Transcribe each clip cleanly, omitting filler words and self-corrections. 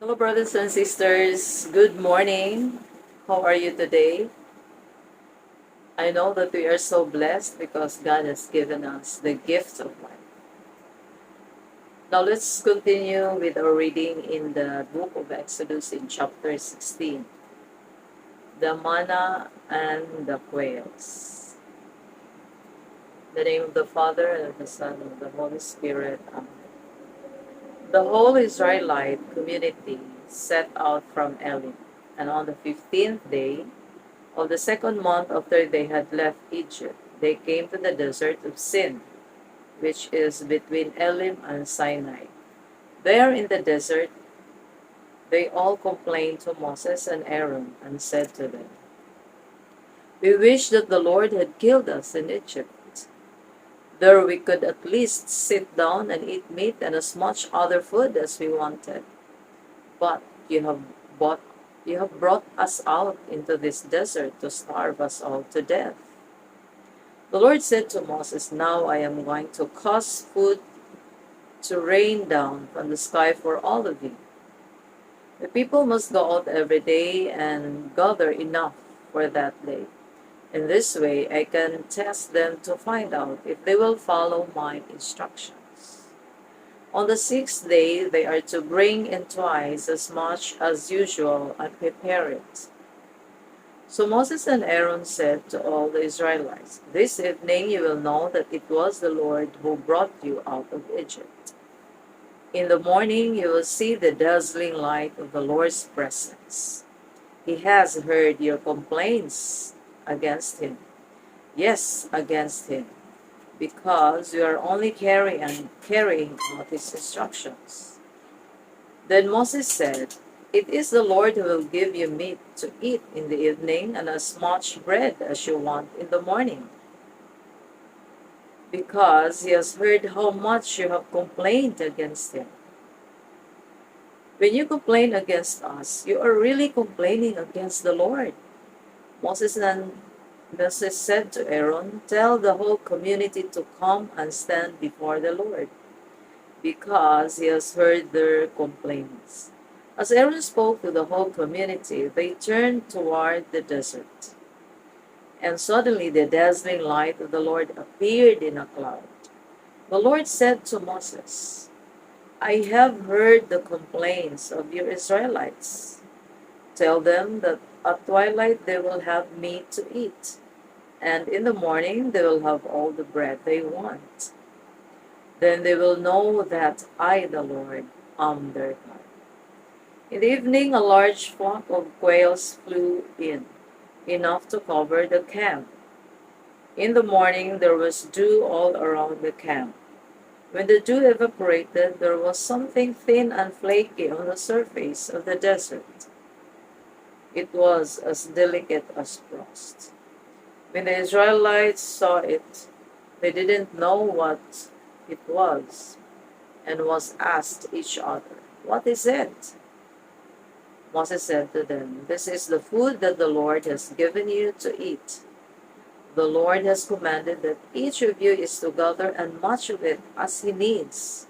Hello, brothers and sisters. Good morning. How are you today? I know that we are so blessed because God has given us the gift of life. Now, let's continue with our reading in the book of Exodus in chapter 16, the manna and the quails. In the name of the Father, and of the Son, and of the Holy Spirit. Amen. The whole Israelite community set out from Elim, and on the 15th day, of the second month after they had left Egypt, they came to the desert of Sin, which is between Elim and Sinai. There in the desert, they all complained to Moses and Aaron and said to them, "We wish that the Lord had killed us in Egypt. There we could at least sit down and eat meat and as much other food as we wanted. But bought, you have brought us out into this desert to starve us all to death." The Lord said to Moses, "Now I am going to cause food to rain down from the sky for all of you. The people must go out every day and gather enough for that day. In this way, I can test them to find out if they will follow my instructions. On the sixth day, they are to bring in twice as much as usual and prepare it." So Moses and Aaron said to all the Israelites, "This evening you will know that it was the Lord who brought you out of Egypt. In the morning you will see the dazzling light of the Lord's presence. He has heard your complaints against him. Yes, against him, because you are only carrying out his instructions." Then Moses said, "It is the Lord who will give you meat to eat in the evening and as much bread as you want in the morning, because he has heard how much you have complained against him. When you complain against us, you are really complaining against the Lord." Moses said to Aaron, "Tell the whole community to come and stand before the Lord, because he has heard their complaints." As Aaron spoke to the whole community, they turned toward the desert. And suddenly the dazzling light of the Lord appeared in a cloud. The Lord said to Moses, "I have heard the complaints of your Israelites. Tell them that at twilight they will have meat to eat, and in the morning they will have all the bread they want. Then they will know that I, the Lord, am their God." In the evening, a large flock of quails flew in, enough to cover the camp. In the morning, there was dew all around the camp. When the dew evaporated, there was something thin and flaky on the surface of the desert. It was as delicate as frost. When the Israelites saw it, they didn't know what it was and was asked each other, "What is it?" Moses said to them, "This is the food that the Lord has given you to eat. The Lord has commanded that each of you is to gather and much of it as he needs,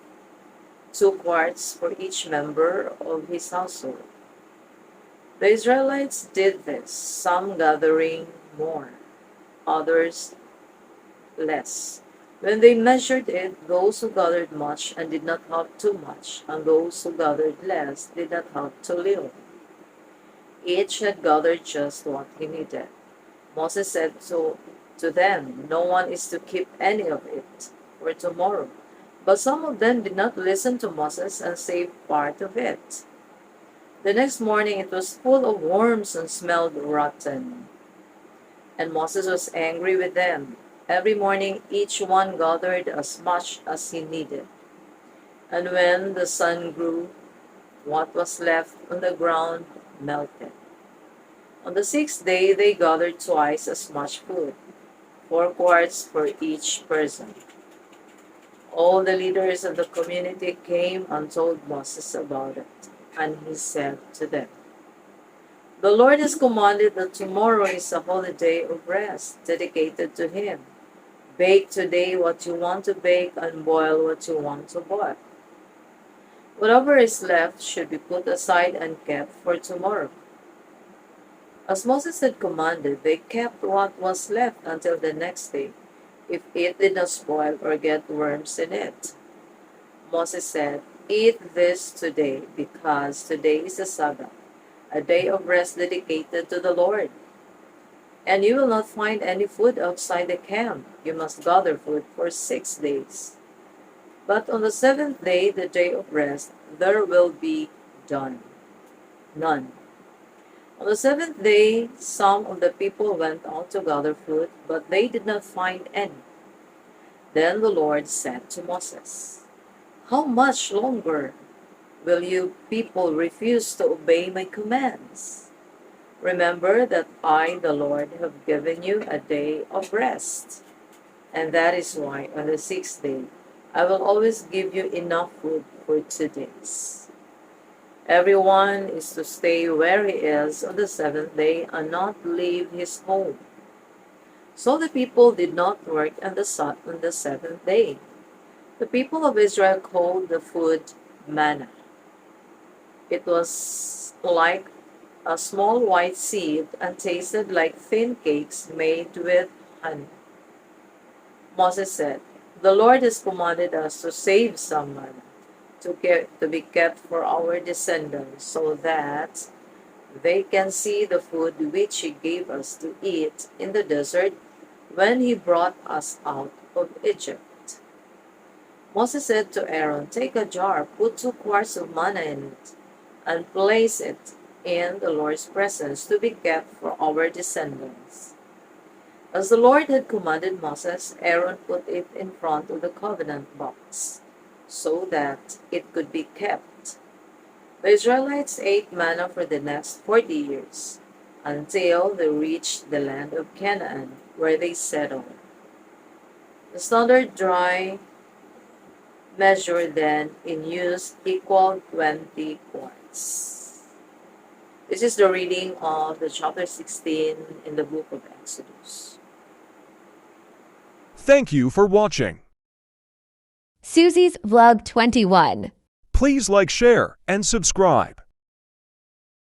2 quarts for each member of his household." The Israelites did this, some gathering more, others less. When they measured it, those who gathered much and did not have too much, and those who gathered less did not have too little. Each had gathered just what he needed. Moses said to them, "No one is to keep any of it for tomorrow." But some of them did not listen to Moses and saved part of it. The next morning it was full of worms and smelled rotten. And Moses was angry with them. Every morning each one gathered as much as he needed. And when the sun grew, what was left on the ground melted. On the sixth day they gathered twice as much food, 4 quarts for each person. All the leaders of the community came and told Moses about it, and he said to them, "The Lord has commanded that tomorrow is a holiday of rest dedicated to him. Bake today what you want to bake and boil what you want to boil." Whatever is left should be put aside and kept for tomorrow. As Moses had commanded, they kept what was left until the next day, if it did not spoil or get worms in it. Moses said, "Eat this today, because today is the Sabbath, a day of rest dedicated to the Lord. And you will not find any food outside the camp. You must gather food for 6 days. But on the seventh day, the day of rest, there will be none. On the seventh day, some of the people went out to gather food, but they did not find any. Then the Lord said to Moses, "How much longer will you people refuse to obey my commands? Remember that I, the Lord, have given you a day of rest. And that is why on the sixth day, I will always give you enough food for 2 days. Everyone is to stay where he is on the seventh day and not leave his home." So the people did not work on the seventh day. The people of Israel called the food manna. It was like a small white seed and tasted like thin cakes made with honey. Moses said, "The Lord has commanded us to save some manna to be kept for our descendants, so that they can see the food which he gave us to eat in the desert when he brought us out of Egypt." Moses said to Aaron, "Take a jar, put 2 quarts of manna in it, and place it in the Lord's presence to be kept for our descendants." As the Lord had commanded Moses, Aaron put it in front of the covenant box, so that it could be kept. The Israelites ate manna for the next 40 years, until they reached the land of Canaan, where they settled. The standard dry measure then in use equaled 20 quarts. This is the reading of the chapter 16 in the book of Exodus. Thank you for watching. Susie's Vlog 21. Please like, share, and subscribe.